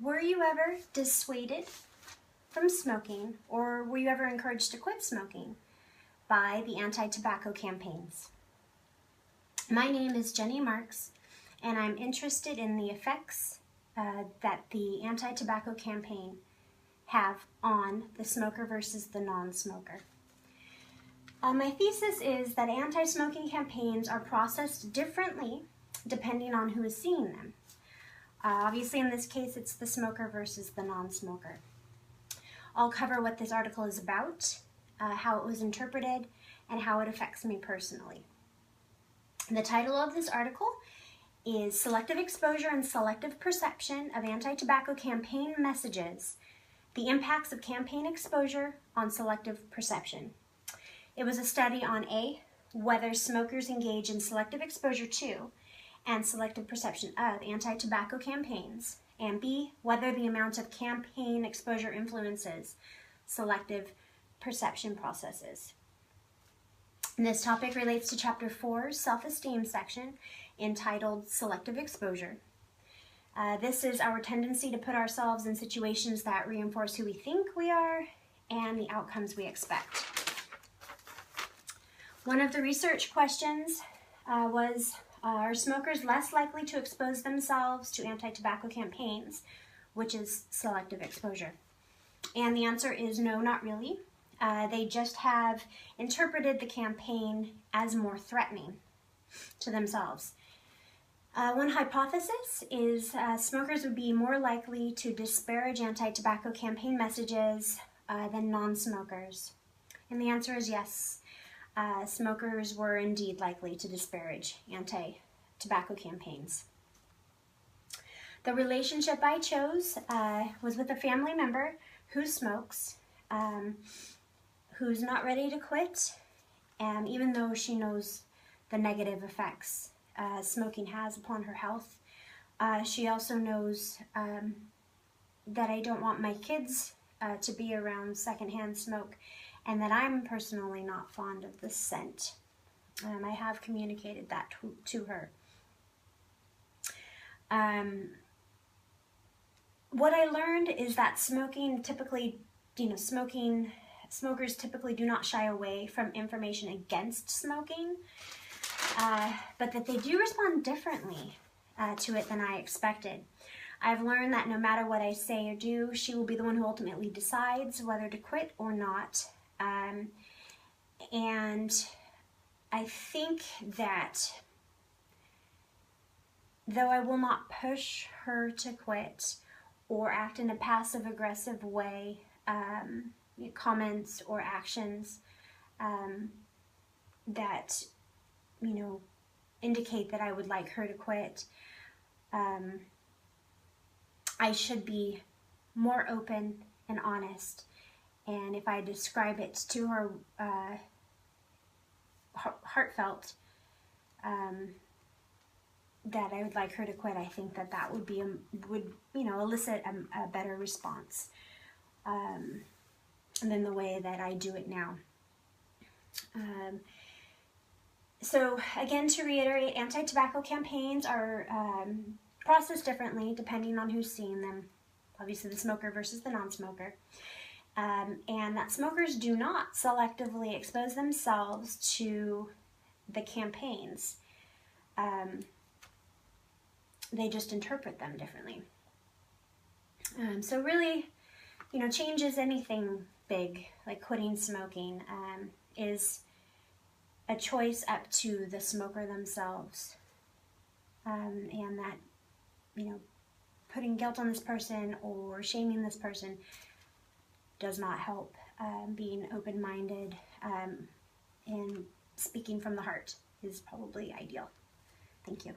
Were you ever dissuaded from smoking, or were you ever encouraged to quit smoking by the anti-tobacco campaigns? My name is Jenny Marks, and I'm interested in the effects that the anti-tobacco campaign have on the smoker versus the non-smoker. My thesis is that anti-smoking campaigns are processed differently depending on who is seeing them. Obviously, in this case, it's the smoker versus the non-smoker. I'll cover what this article is about, how it was interpreted, and how it affects me personally. The title of this article is Selective Exposure and Selective Perception of Anti-Tobacco Campaign Messages, the Impacts of Campaign Exposure on Selective Perception. It was a study on A, whether smokers engage in selective exposure to and selective perception of anti-tobacco campaigns, and B, whether the amount of campaign exposure influences selective perception processes. And this topic relates to Chapter 4's Self-Esteem section entitled Selective Exposure. This is our tendency to put ourselves in situations that reinforce who we think we are and the outcomes we expect. One of the research questions was, are smokers less likely to expose themselves to anti-tobacco campaigns, which is selective exposure? And the answer is no, not really. They just have interpreted the campaign as more threatening to themselves. One hypothesis is smokers would be more likely to disparage anti-tobacco campaign messages than non-smokers. And the answer is yes. Smokers were indeed likely to disparage anti-tobacco campaigns. The relationship I chose was with a family member who smokes, who's not ready to quit, and even though she knows the negative effects smoking has upon her health, she also knows that I don't want my kids to be around secondhand smoke, and that I'm personally not fond of the scent. I have communicated that to her. What I learned is that smokers typically do not shy away from information against smoking, but that they do respond differently to it than I expected. I've learned that no matter what I say or do, she will be the one who ultimately decides whether to quit or not. And I think that though I will not push her to quit or act in a passive-aggressive way, comments or actions that, indicate that I would like her to quit, I should be more open and honest. And if I describe it to her heartfelt, that I would like her to quit, I think that would be would elicit a better response than the way that I do it now. So again, to reiterate, anti-tobacco campaigns are processed differently depending on who's seeing them. Obviously, the smoker versus the non-smoker. And that smokers do not selectively expose themselves to the campaigns. They just interpret them differently. So really, changes anything big, like quitting smoking, is a choice up to the smoker themselves. And that, putting guilt on this person or shaming this person does not help. Being open-minded and speaking from the heart is probably ideal. Thank you.